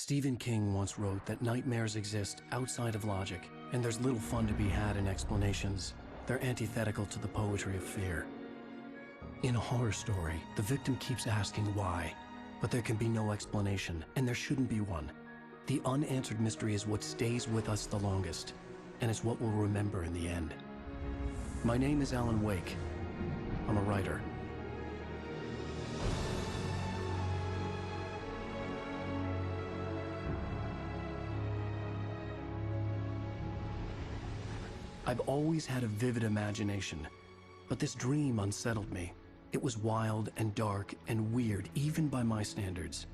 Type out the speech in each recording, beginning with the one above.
Stephen King once wrote that nightmares exist outside of logic, and there's little fun to be had in explanations. They're antithetical to the poetry of fear. In a horror story, the victim keeps asking why, but there can be no explanation, and there shouldn't be one. The unanswered mystery is what stays with us the longest, and it's what we'll remember in the end. My name is Alan Wake. I'm a writer. I've always had a vivid imagination, but this dream unsettled me. It was wild and dark and weird, even by my standards.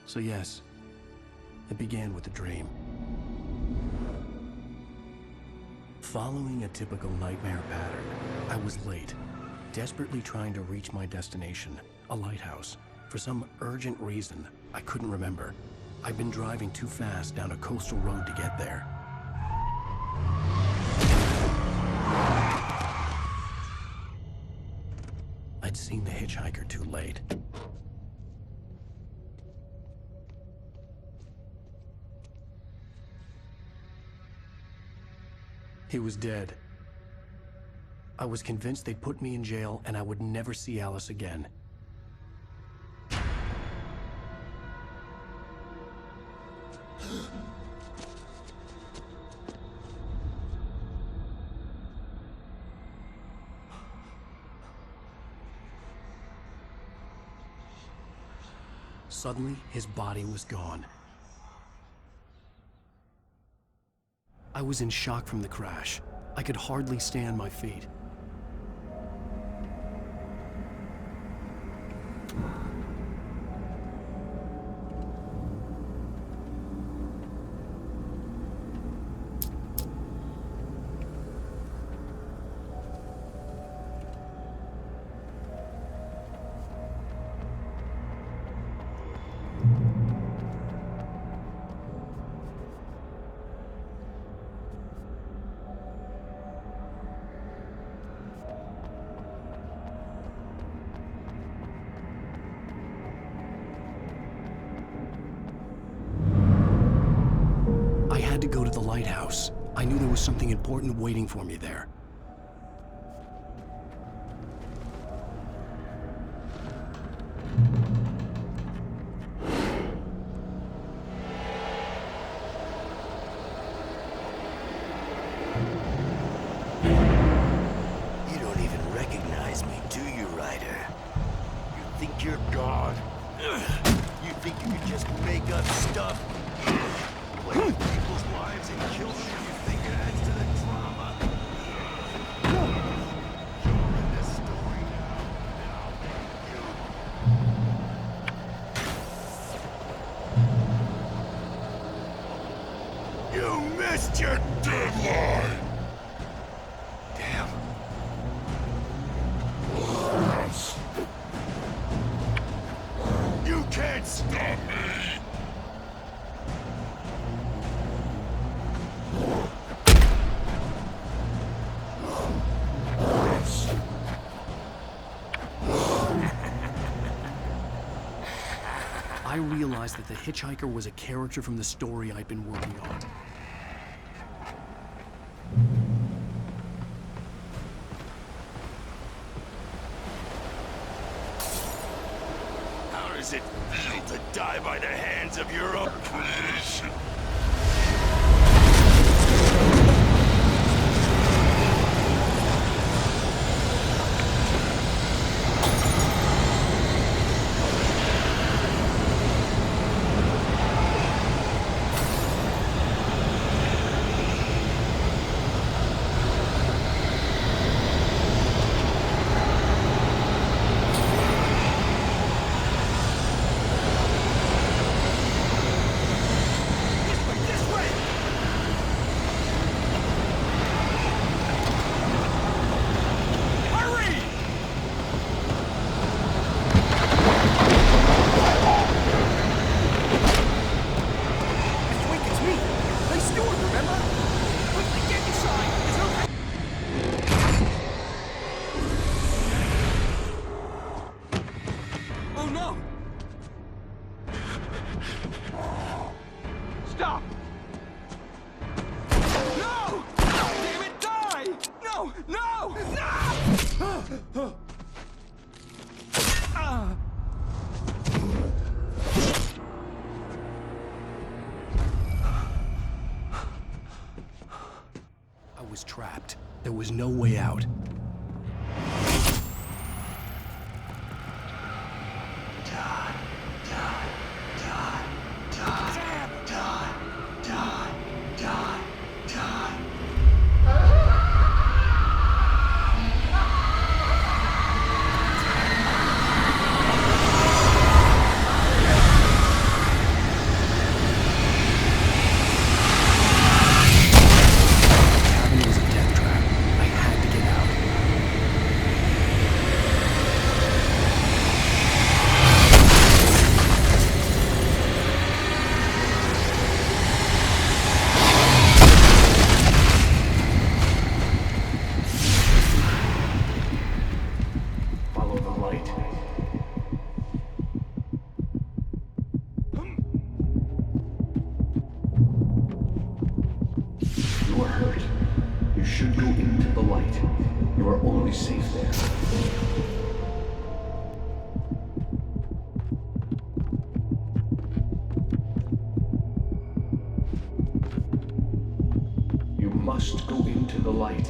So yes, it began with a dream. Following a typical nightmare pattern, I was late, desperately trying to reach my destination, a lighthouse. For some urgent reason, I couldn't remember. I'd been driving too fast down a coastal road to get there. I'd seen the hitchhiker too late. He was dead. I was convinced they'd put me in jail and I would never see Alice again. Suddenly, his body was gone. I was in shock from the crash. I could hardly stand my feet. To go to the lighthouse. I knew there was something important waiting for me there. You don't even recognize me, do you, Ryder? You think you're God? You think you can just make up stuff? Play with people's lives and kill them if you think it adds to the drama. You're in this story now. You missed your deadline! Damn. You can't stop me! I realized that the hitchhiker was a character from the story I'd been working on. How does it feel to die by the hands of your own creation? There was no way out. Must go into the light.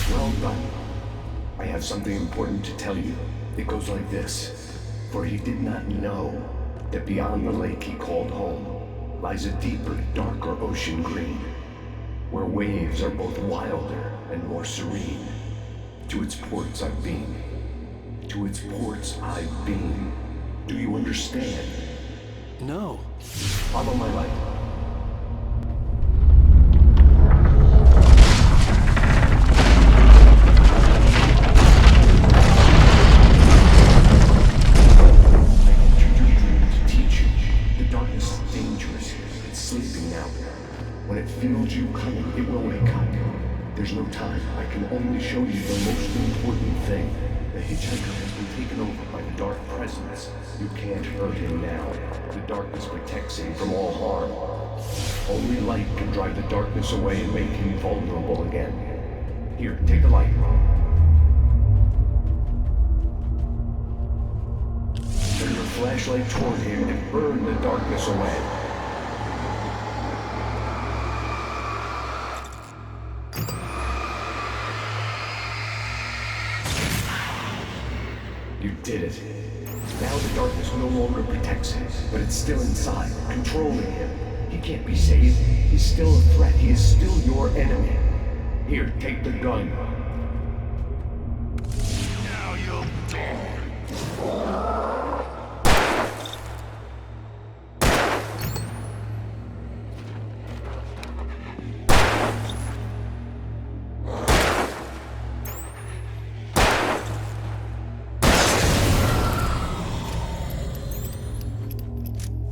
Well done. I have something important to tell you. It goes like this. For he did not know that beyond the lake he called home lies a deeper, darker ocean green, where waves are both wilder and more serene. To its ports I've been. To its ports I've been. Do you understand? No. Follow my light. I entered your dream to teach you. The darkness is dangerous. It's sleeping now. When it feels you coming, it will wake up. There's no time. I can only show you the most important thing. The hitchhiker has been taken over by the dark presence. You can't hurt him now. The darkness protects him from all harm. Only light can drive the darkness away and make him vulnerable again. Here, take the light. Turn your flashlight toward him and burn the darkness away. You did it. Now the darkness no longer protects him, but it's still inside, controlling him. He can't be saved. He's still a threat. He is still your enemy. Here, take the gun. Now you'll die.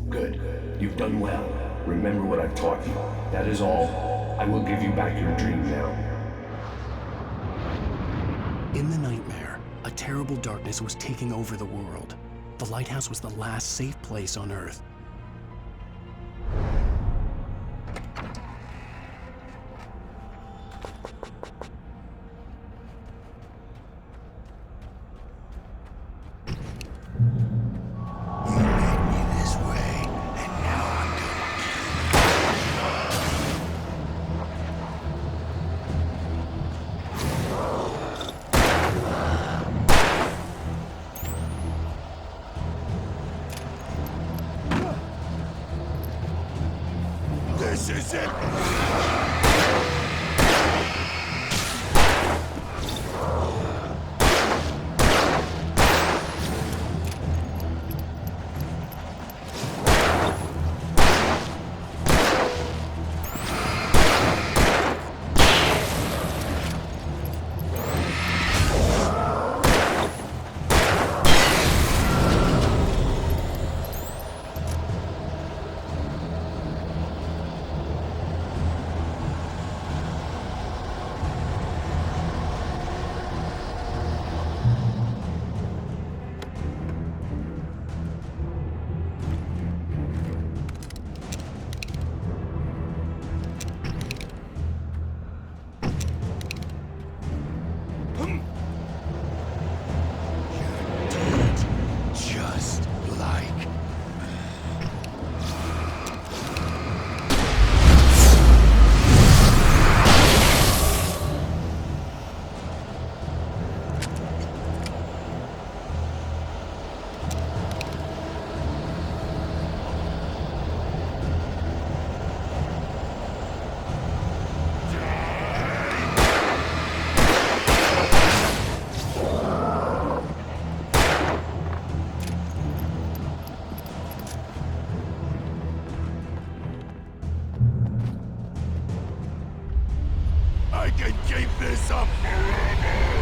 Good. You've done well. Remember what I've taught you. That is all. I will give you back your dream now. In the nightmare, a terrible darkness was taking over the world. The lighthouse was the last safe place on Earth. I can keep this up forever!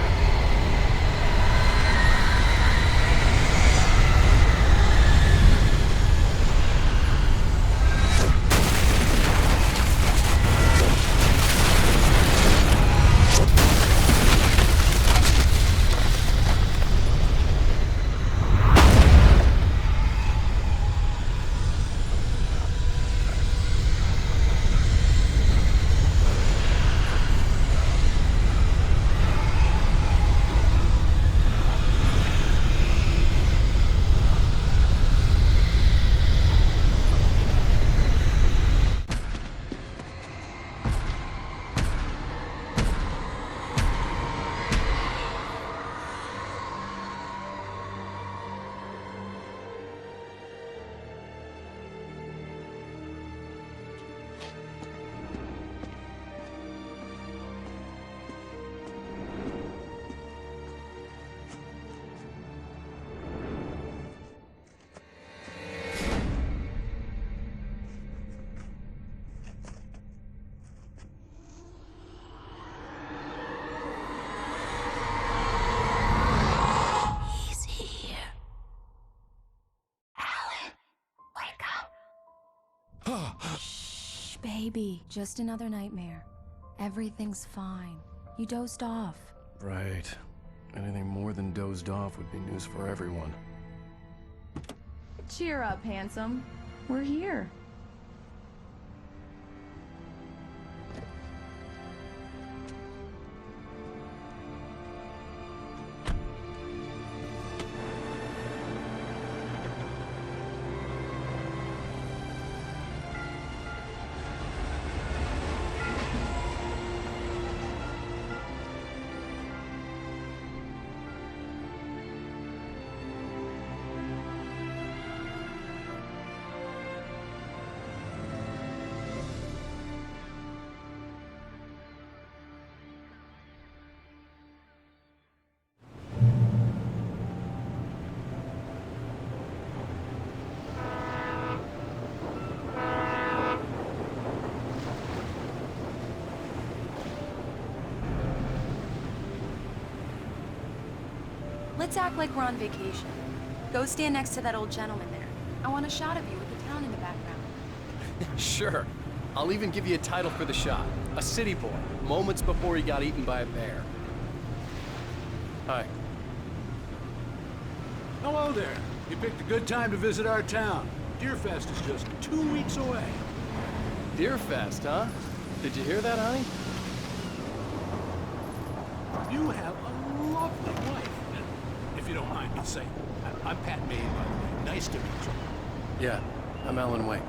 Shh, baby. Just another nightmare. Everything's fine. You dozed off. Right. Anything more than dozed off would be news for everyone. Cheer up, handsome. We're here. Let's act like we're on vacation. Go stand next to that old gentleman there. I want a shot of you with the town in the background. Sure. I'll even give you a title for the shot. A city boy, moments before he got eaten by a bear. Hi. Hello there. You picked a good time to visit our town. Deerfest is just 2 weeks away. Deerfest, huh? Did you hear that, honey? You have a lovely wife. And if you don't mind me saying, I'm Pat Maine, by the way. Nice to meet you. Yeah, I'm Alan Wake.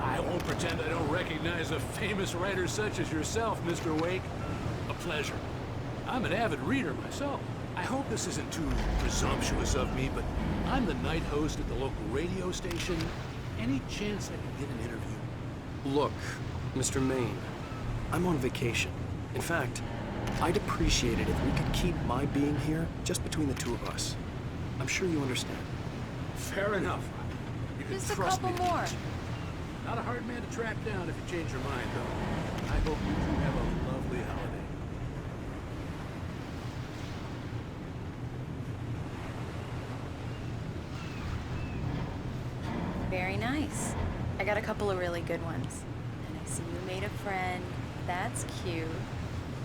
I won't pretend I don't recognize a famous writer such as yourself, Mr. Wake. A pleasure. I'm an avid reader myself. I hope this isn't too presumptuous of me, but I'm the night host at the local radio station. Any chance I could get an interview? Look, Mr. Maine, I'm on vacation. In fact, I'd appreciate it if we could keep my being here just between the two of us. I'm sure you understand. Fair enough. You can Just a trust couple me. more. Not a hard man to track down if you change your mind, though. I hope you two have a lovely holiday. Very nice. I got a couple of really good ones. And I see you made a friend. That's cute.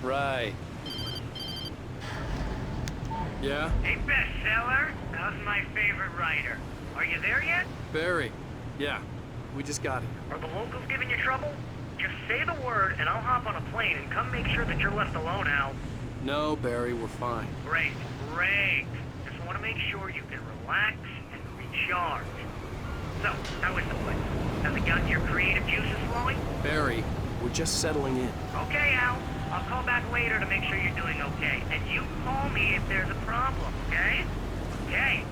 Right. Yeah? Hey, bestseller, how's my favorite writer? Are you there yet? Barry. Yeah, we just got here. Are the locals giving you trouble? Just say the word and I'll hop on a plane and come make sure that you're left alone, Al. No, Barry, we're fine. Great, great. Just want to make sure you can relax and recharge. So, how is the place? Has it got your creative juices flowing? Barry, we're just settling in. Okay, Al. I'll call back later to make sure you're doing okay. And you call me if there's a problem, okay? Okay.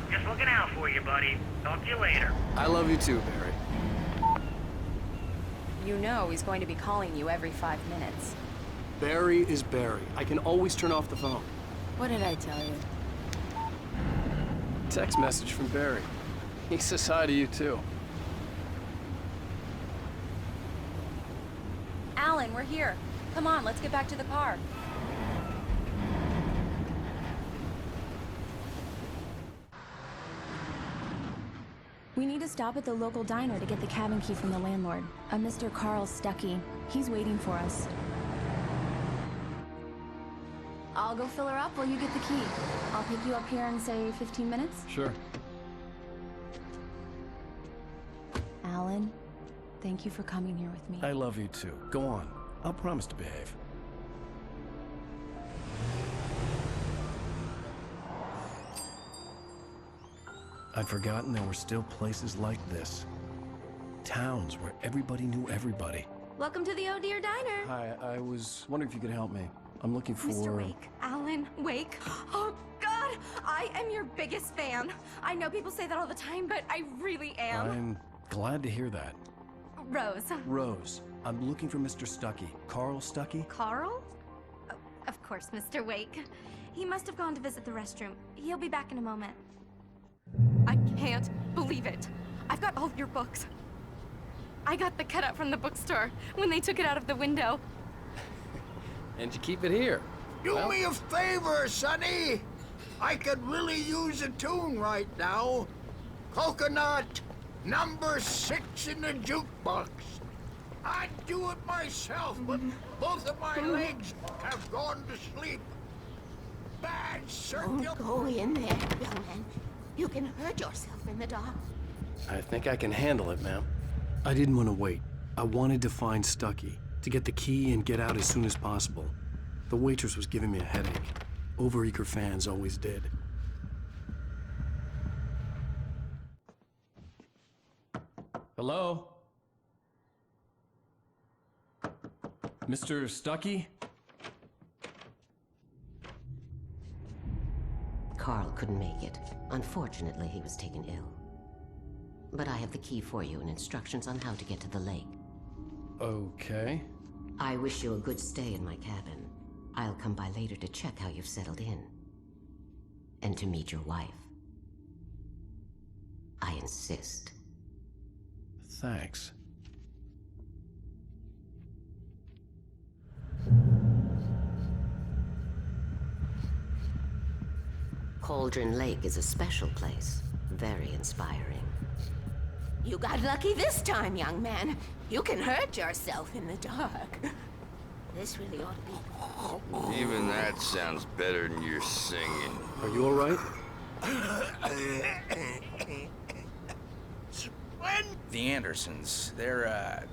Just looking out for you, buddy. Talk to you later. I love you too, Barry. You know he's going to be calling you every 5 minutes. Barry is Barry. I can always turn off the phone. What did I tell you? Text message from Barry. He says hi to you too. Alan, we're here. Come on, let's get back to the car. We need to stop at the local diner to get the cabin key from the landlord, a Mr. Carl Stuckey. He's waiting for us. I'll go fill her up while you get the key. I'll pick you up here in, say, 15 minutes? Sure. Alan, thank you for coming here with me. I love you too. Go on. I'll promise to behave. I'd forgotten there were still places like this. Towns where everybody knew everybody. Welcome to the Oh Dear Diner. Hi, I was wondering if you could help me. I'm looking for... Mr. Wake. Alan Wake. Oh, God! I am your biggest fan. I know people say that all the time, but I really am. I'm glad to hear that. Rose. Rose, I'm looking for Mr. Stuckey. Carl Stuckey? Carl? Oh, of course, Mr. Wake. He must have gone to visit the restroom. He'll be back in a moment. I can't believe it. I've got all of your books. I got the cutout from the bookstore when they took it out of the window. And you keep it here. Do me a favor, Sonny. I could really use a tune right now. Coconut, number 6 in the jukebox. I'd do it myself, but both of my legs have gone to sleep. Bad circulation. Don't go in there, young man. You can hurt yourself in the dark. I think I can handle it, ma'am. I didn't want to wait. I wanted to find Stuckey, to get the key and get out as soon as possible. The waitress was giving me a headache. Overeager fans always did. Hello? Mr. Stuckey? Carl couldn't make it. Unfortunately, he was taken ill. But I have the key for you and instructions on how to get to the lake. Okay. I wish you a good stay in my cabin. I'll come by later to check how you've settled in. And to meet your wife. I insist. Thanks. Cauldron Lake is a special place. Very inspiring. You got lucky this time, young man. You can hurt yourself in the dark. This really ought to be... Even that sounds better than your singing. Are you all right? The Andersons, they're,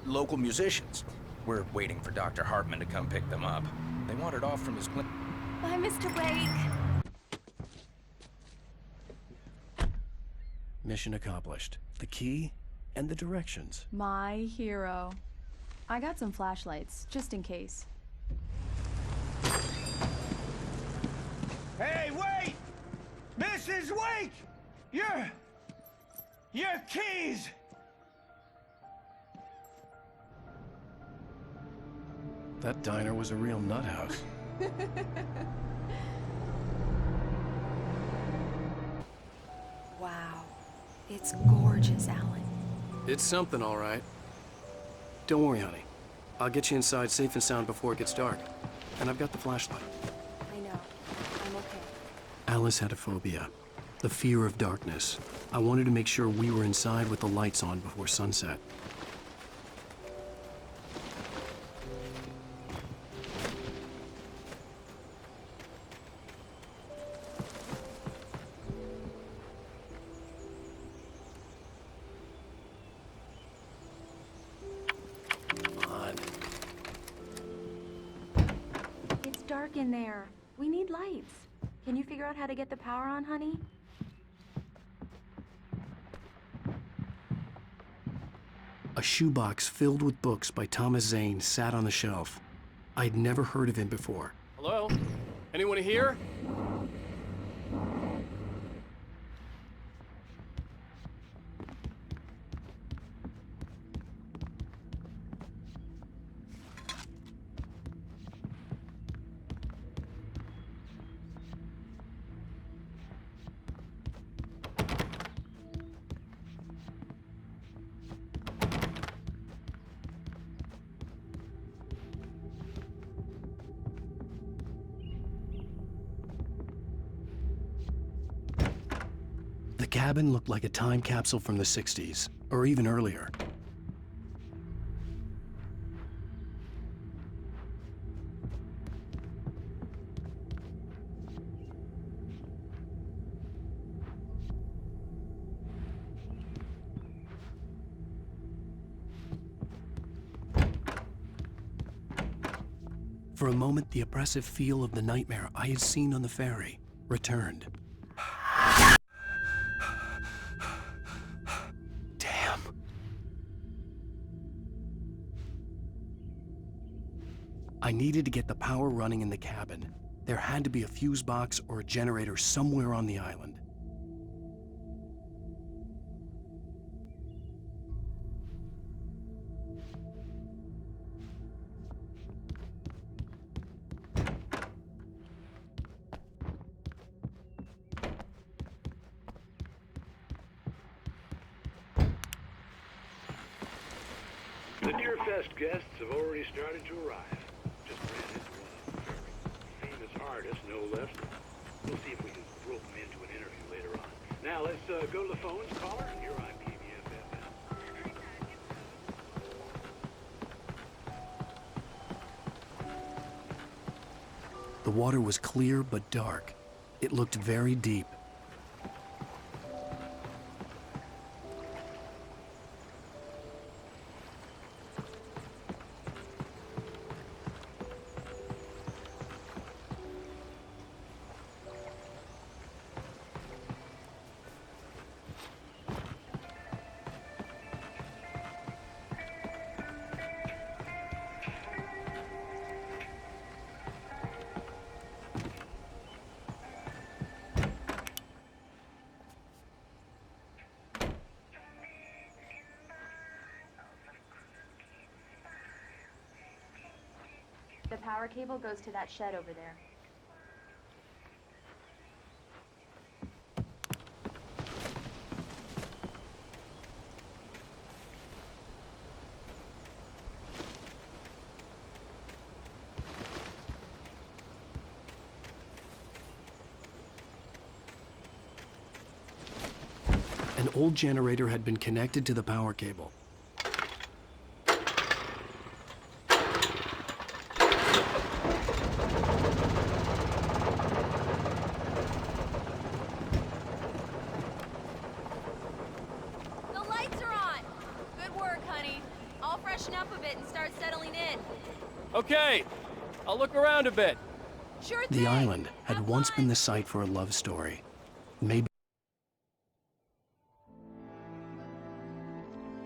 local musicians. We're waiting for Dr. Hartman to come pick them up. They wandered off from his clinic. Bye, Mr. Wake. Mission accomplished. The key and the directions. My hero. I got some flashlights, just in case. Hey, wait! Mrs. Wake! Your keys! That diner was a real nut house. Wow. It's gorgeous, Alan. It's something, all right. Don't worry, honey. I'll get you inside safe and sound before it gets dark. And I've got the flashlight. I know. I'm okay. Alice had a phobia. The fear of darkness. I wanted to make sure we were inside with the lights on before sunset. It's dark in there. We need lights. Can you figure out how to get the power on, honey? A shoebox filled with books by Thomas Zane sat on the shelf. I'd never heard of him before. Hello? Anyone here? The cabin looked like a time capsule from the 60s, or even earlier. For a moment, the oppressive feel of the nightmare I had seen on the ferry returned. Damn. I needed to get the power running in the cabin. There had to be a fuse box or a generator somewhere on the island. The Deer Fest guests have already started to arrive. Just ran into one very famous artist, no less. We'll see if we can rope him into an interview later on. Now let's go to the phones. Caller, you're on PBS. The water was clear but dark. It looked very deep. The power cable goes to that shed over there. An old generator had been connected to the power cable. The lights are on! Good work, honey. I'll freshen up a bit and start settling in. Okay, I'll look around a bit. Sure thing! The island had once been the site for a love story. Maybe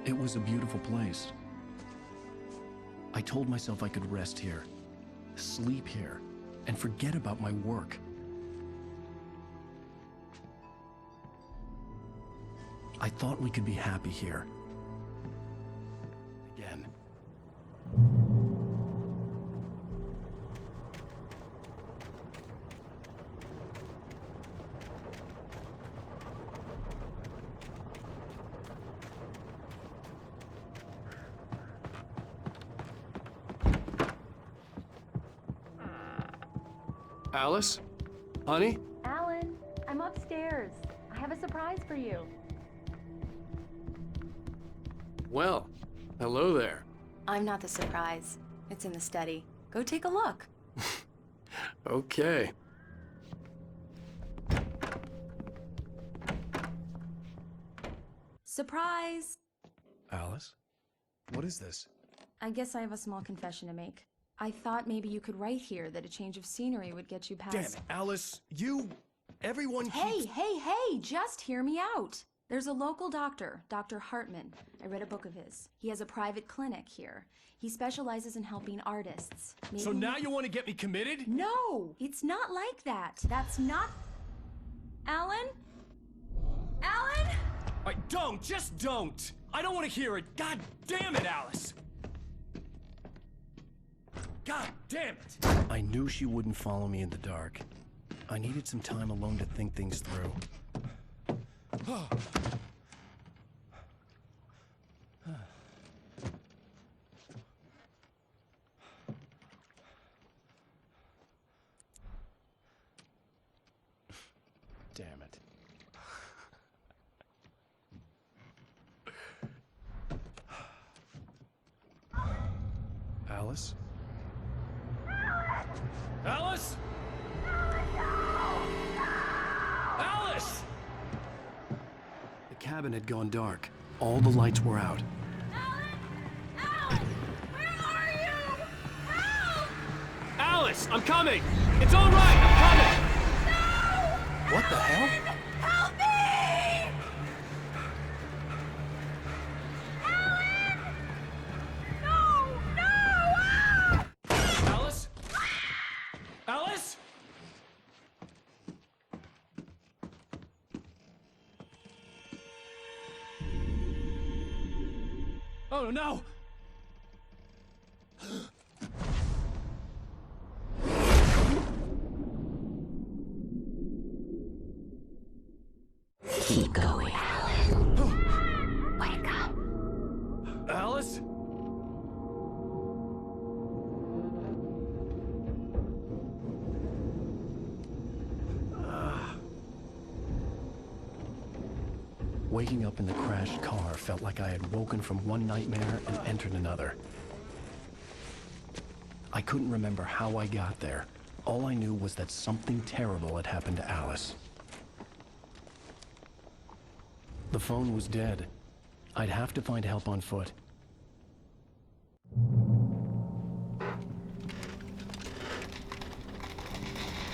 it was a beautiful place. I told myself I could rest here, sleep here, and forget about my work. I thought we could be happy here. Again. Alice? Honey? Alan, I'm upstairs. I have a surprise for you. Well, hello there. I'm not the surprise. It's in the study. Go take a look. Okay. Surprise! Alice? What is this? I guess I have a small confession to make. I thought maybe you could write here that a change of scenery would get you past— Damn it, Alice, everyone Hey, just hear me out. There's a local doctor, Dr. Hartman. I read a book of his. He has a private clinic here. He specializes in helping artists. Maybe— So now you want to get me committed? No, it's not like that. That's not— Alan? Alan? Just don't! I don't want to hear it! God damn it, Alice! God damn it! I knew she wouldn't follow me in the dark. I needed some time alone to think things through. Damn it. Alice? Alice? Alice! The cabin had gone dark. All the lights were out. Alice, I'm coming! It's all right, I'm coming! What the hell? Help me! Alice? Alice? Oh no! Keep going. Wake up. Alice? Waking up in the crashed car felt like I had woken from one nightmare and entered another. I couldn't remember how I got there. All I knew was that something terrible had happened to Alice. The phone was dead. I'd have to find help on foot.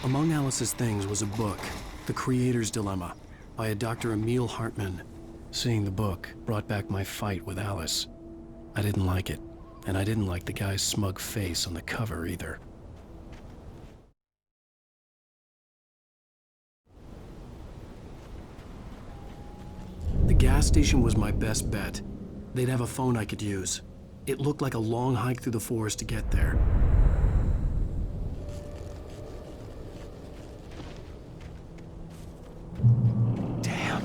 Among Alice's things was a book, The Creator's Dilemma, by a Dr. Emil Hartman. Seeing the book brought back my fight with Alice. I didn't like it, and I didn't like the guy's smug face on the cover either. The gas station was my best bet. They'd have a phone I could use. It looked like a long hike through the forest to get there. Damn.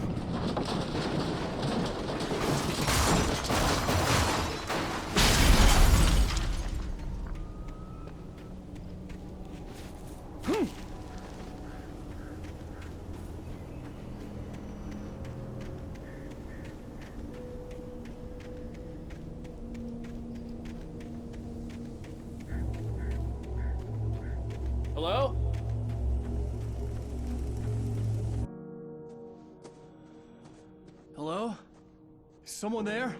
Hello? Hello? Is someone there?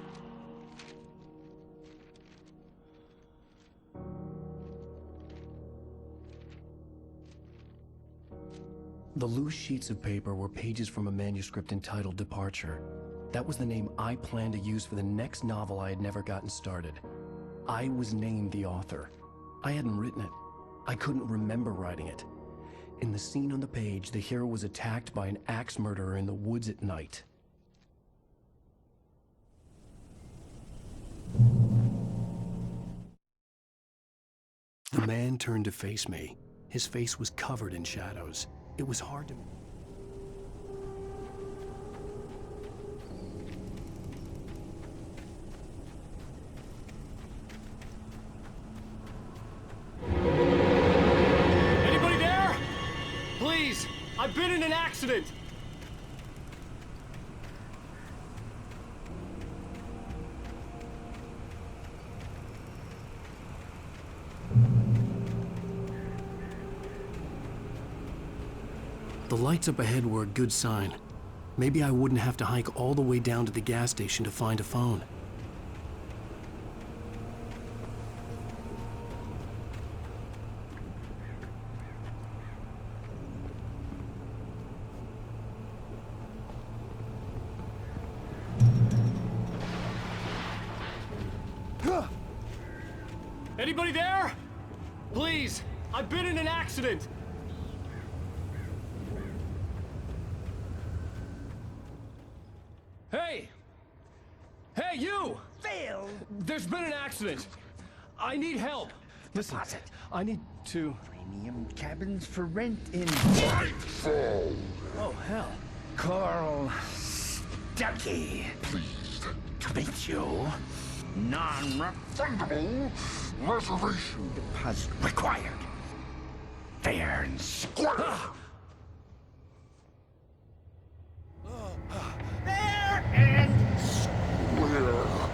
The loose sheets of paper were pages from a manuscript entitled Departure. That was the name I planned to use for the next novel I had never gotten started. I was named the author. I hadn't written it. I couldn't remember writing it. In the scene on the page, the hero was attacked by an axe murderer in the woods at night. The man turned to face me. His face was covered in shadows. It was hard to... Anybody there? Please, I've been in an accident. The lights up ahead were a good sign. Maybe I wouldn't have to hike all the way down to the gas station to find a phone. Anybody there? Please, I've been in an accident. Hey! Hey, you! Phil! There's been an accident. I need help. Listen, I need to... Premium cabins for rent in Nightfall! Oh, hell. Carl Stuckey. Pleased To meet you. non-refundable reservation Deposit required. Fair and square. Fair and square.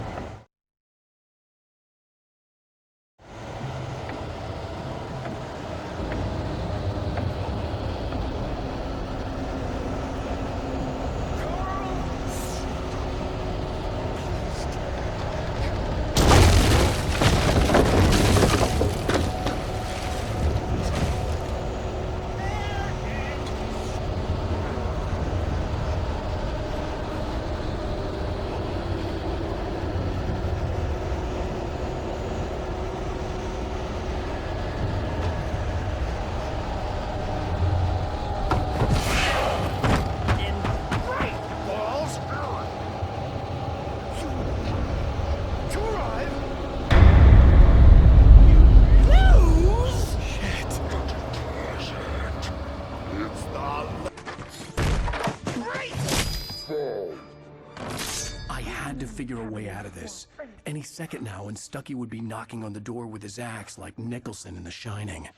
figure a way out of this. Any second now, and Stucky would be knocking on the door with his axe like Nicholson in The Shining.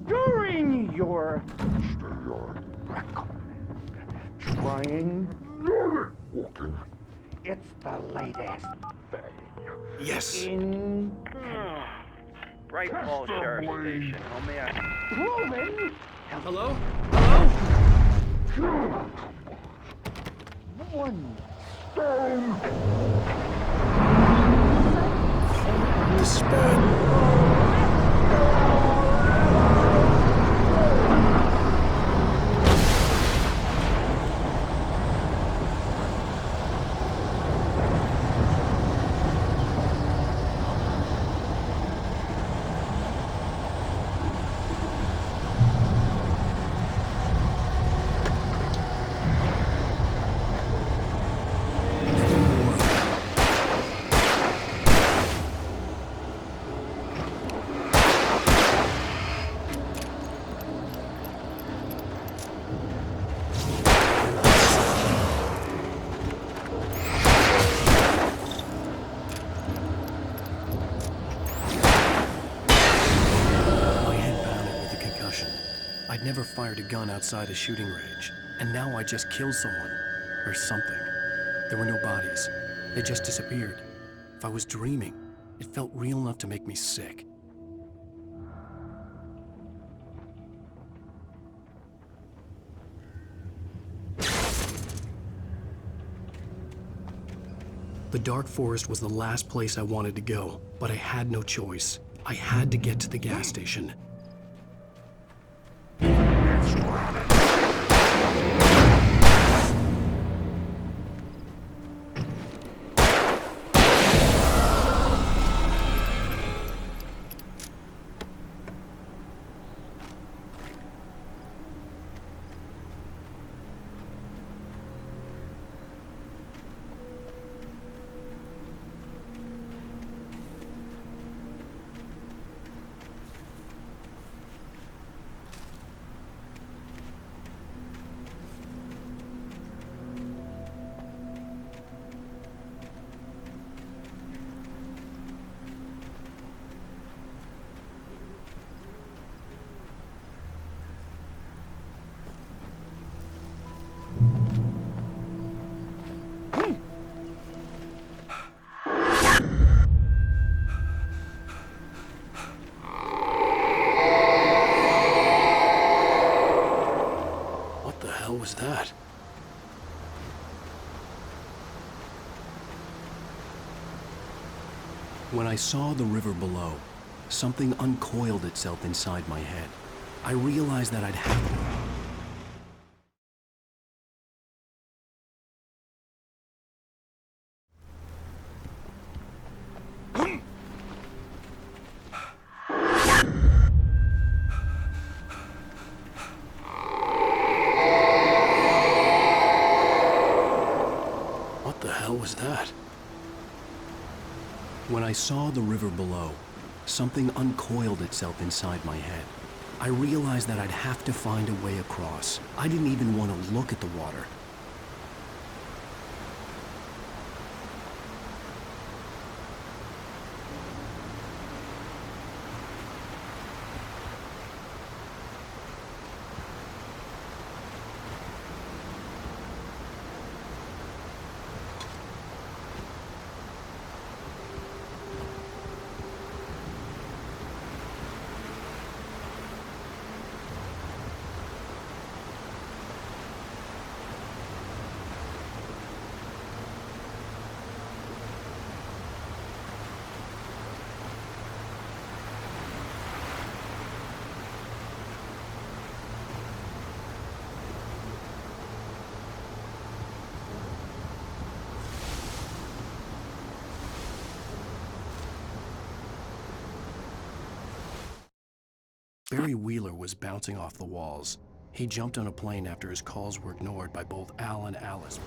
During your trying, it's the latest thing. Yes. In Bright Falls Sheriff Station. How may I? proven. Hello? One I'd never fired a gun outside a shooting range, and now I just killed someone. Or something. There were no bodies. They just disappeared. If I was dreaming, it felt real enough to make me sick. The dark forest was the last place I wanted to go, but I had no choice. I had to get to the gas station. What was that? When I saw the river below, something uncoiled itself inside my head. I realized that I'd have to. What the hell was that? When I saw the river below, something uncoiled itself inside my head. I realized that I'd have to find a way across. I didn't even want to look at the water. Barry Wheeler was bouncing off the walls. He jumped on a plane after his calls were ignored by both Al and Alice.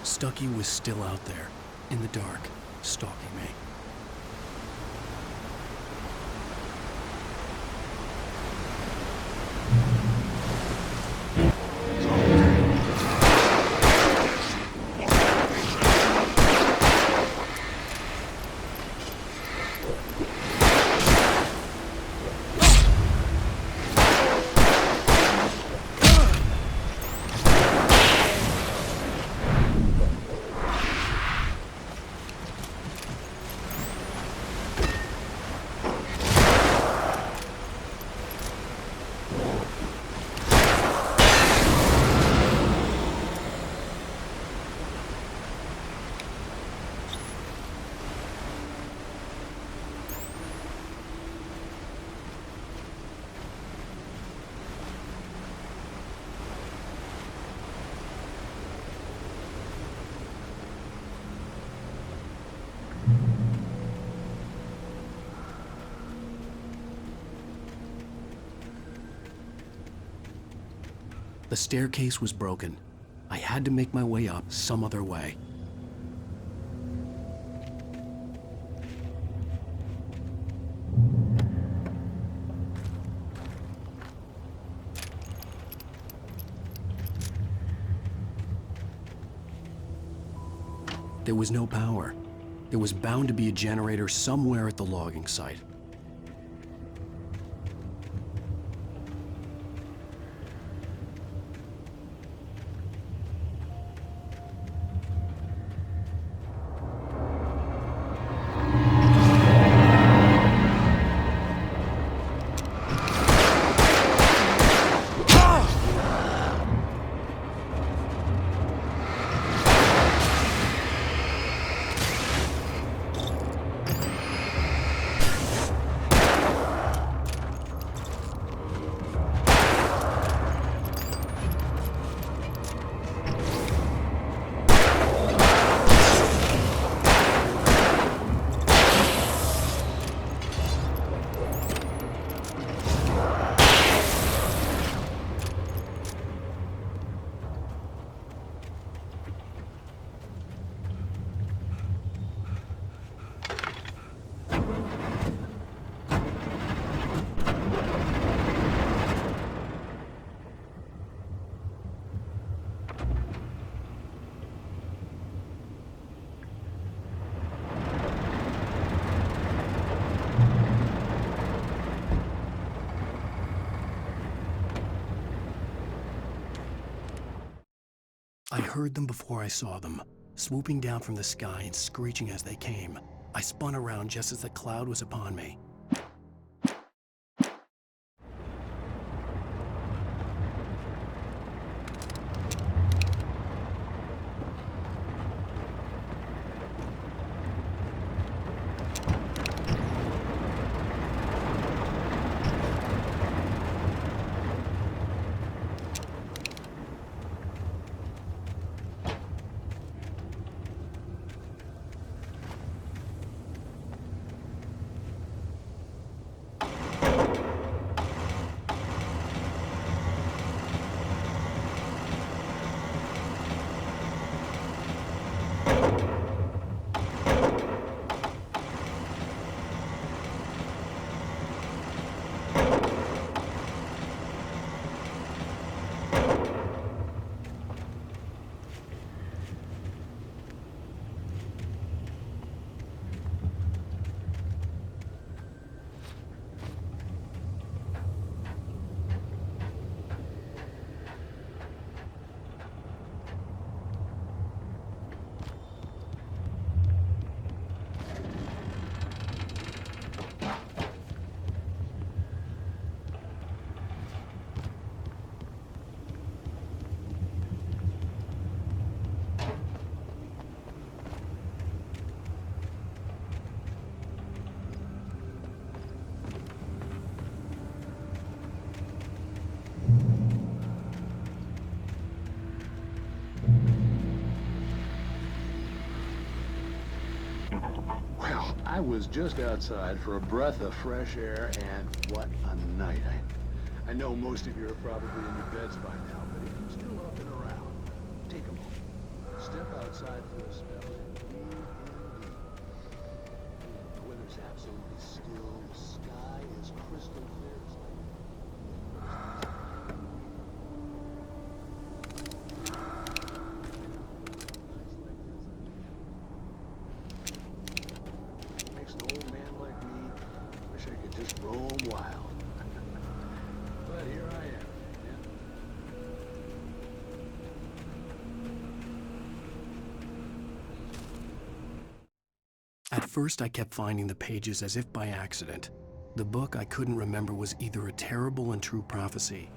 Stucky was still out there, in the dark, stalking me. The staircase was broken. I had to make my way up some other way. There was no power. There was bound to be a generator somewhere at the logging site. I heard them before I saw them, swooping down from the sky and screeching as they came. I spun around just as the cloud was upon me. I was just outside for a breath of fresh air, and what a night. I know most of you are probably in your beds by now, but if you're still up and around, take a moment. Step outside for a spell and breathe in deep. The weather's absolutely still. The sky is crystal clear. Makes an old man like me wish I could just roam wild. But here I am. At first, I kept finding the pages as if by accident. The book I couldn't remember was either a terrible and true prophecy.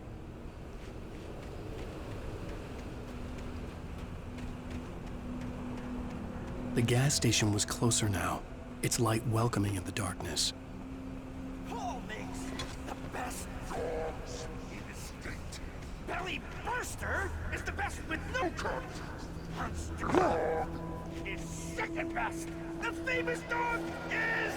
The gas station was closer now, its light welcoming in the darkness. Paul makes the best dogs in the state. Belly Burster is the best with no contest. Monster Dog is second best. The famous dog is...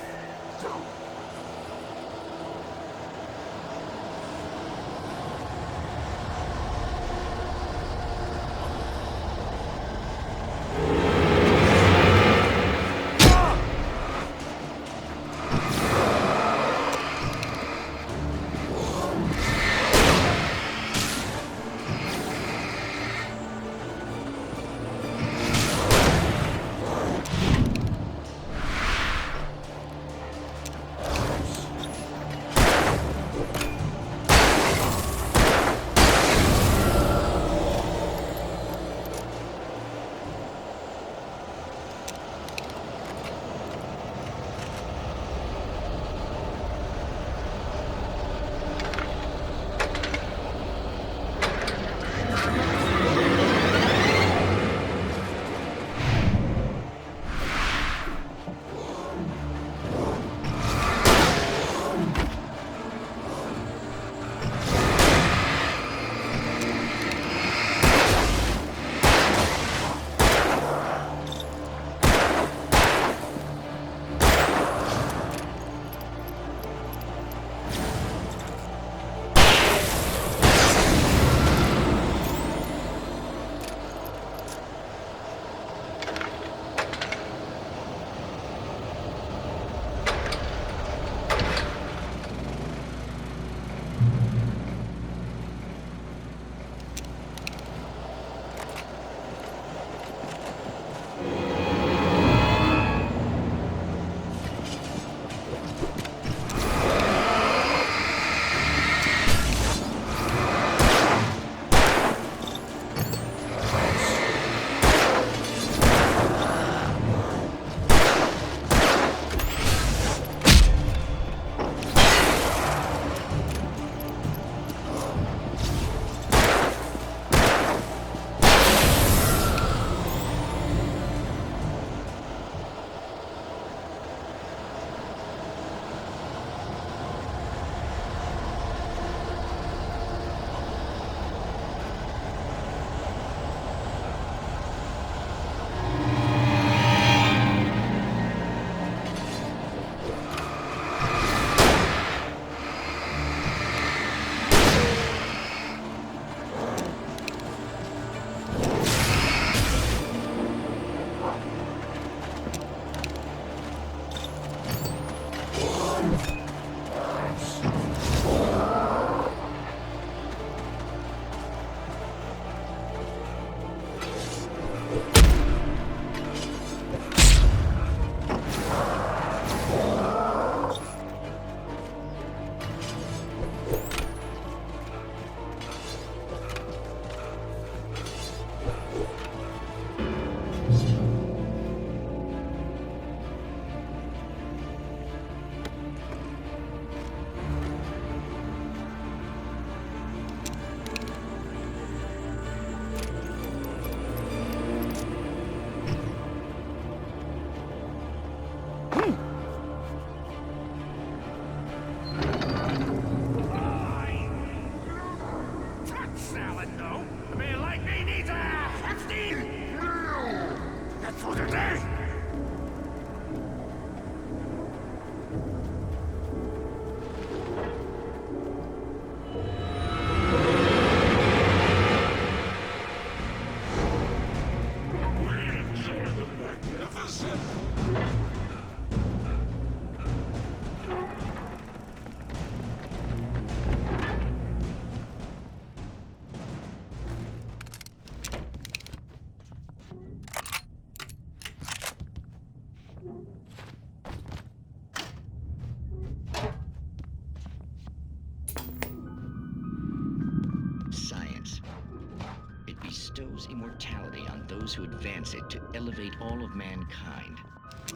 bestows immortality on those who advance it to elevate all of mankind.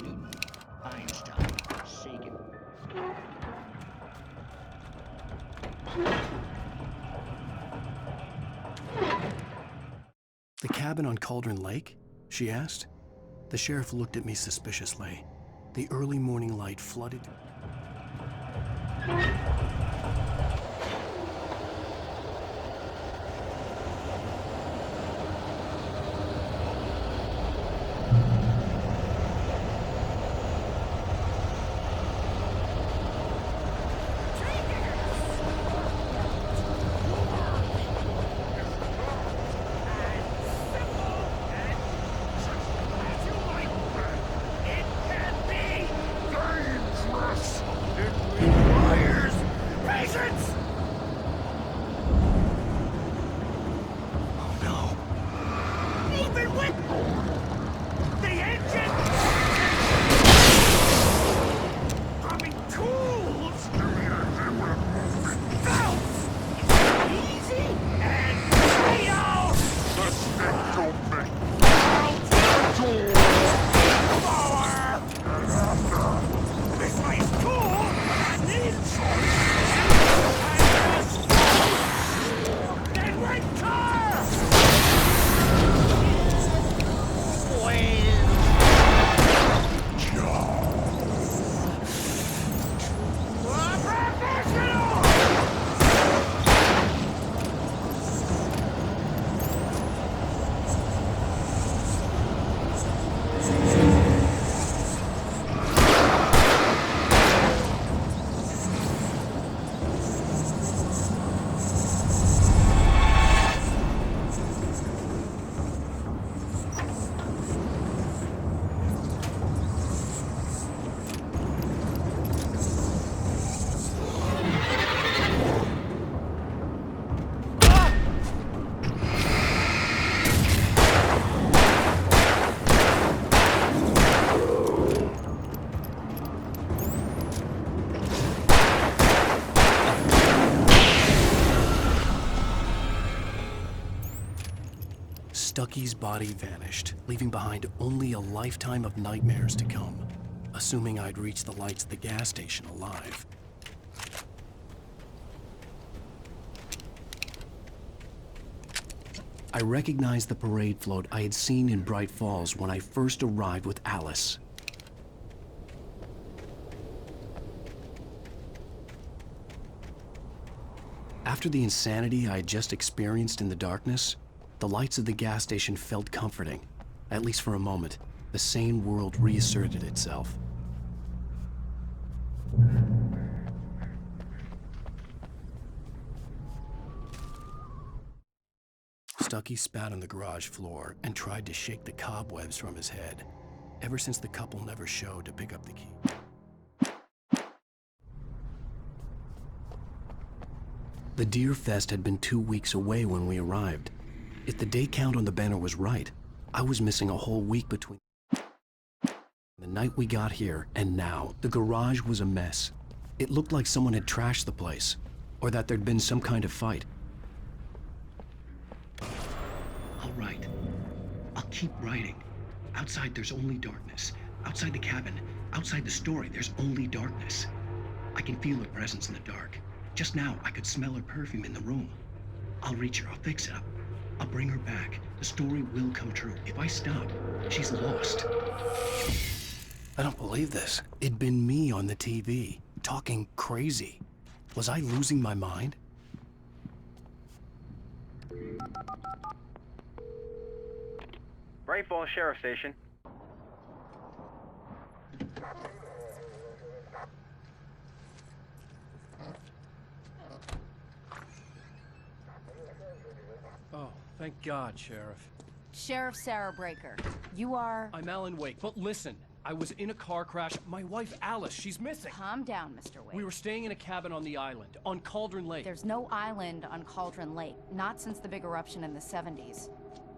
Newton, Einstein, Sagan. The cabin on Cauldron Lake? She asked. The sheriff looked at me suspiciously. The early morning light flooded. Stucky's body vanished, leaving behind only a lifetime of nightmares to come, assuming I'd reach the lights at the gas station alive. I recognized the parade float I had seen in Bright Falls when I first arrived with Alice. After the insanity I had just experienced in the darkness, the lights of the gas station felt comforting. At least for a moment, the sane world reasserted itself. Stucky spat on the garage floor and tried to shake the cobwebs from his head, ever since the couple never showed to pick up the key. The Deer Fest had been 2 weeks away when we arrived. If the day count on the banner was right, I was missing a whole week between the night we got here and now. The garage was a mess. It looked like someone had trashed the place, or that there'd been some kind of fight. All right. I'll keep writing. Outside, there's only darkness. Outside the cabin, outside the story, there's only darkness. I can feel her presence in the dark. Just now, I could smell her perfume in the room. I'll reach her. I'll fix it up. I'll bring her back. The story will come true. If I stop, she's lost. I don't believe this. It'd been me on the TV, talking crazy. Was I losing my mind? Bright Falls Sheriff Station. Oh, thank God, Sheriff. Sheriff Sarah Breaker. You are... I'm Alan Wake, but listen. I was in a car crash. My wife, Alice, she's missing. Calm down, Mr. Wake. We were staying in a cabin on the island, on Cauldron Lake. There's no island on Cauldron Lake. Not since the big eruption in the 70s.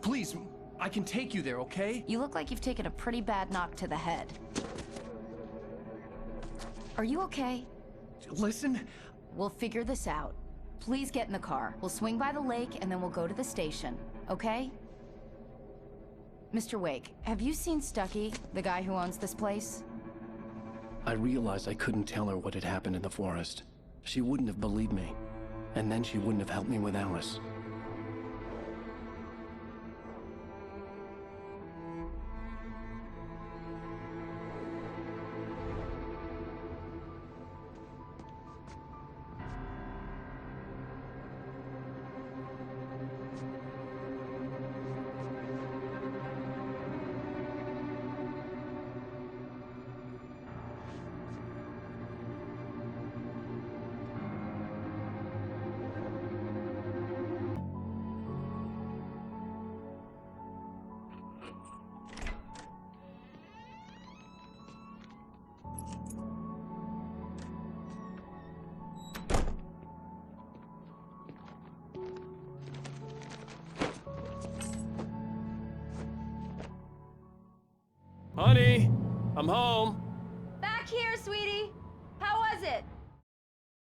Please, I can take you there, okay? You look like you've taken a pretty bad knock to the head. Are you okay? Listen. We'll figure this out. Please get in the car. We'll swing by the lake and then we'll go to the station, okay? Mr. Wake, have you seen Stucky, the guy who owns this place? I realized I couldn't tell her what had happened in the forest. She wouldn't have believed me. And then she wouldn't have helped me with Alice. Honey, I'm home. Back here, sweetie. How was it?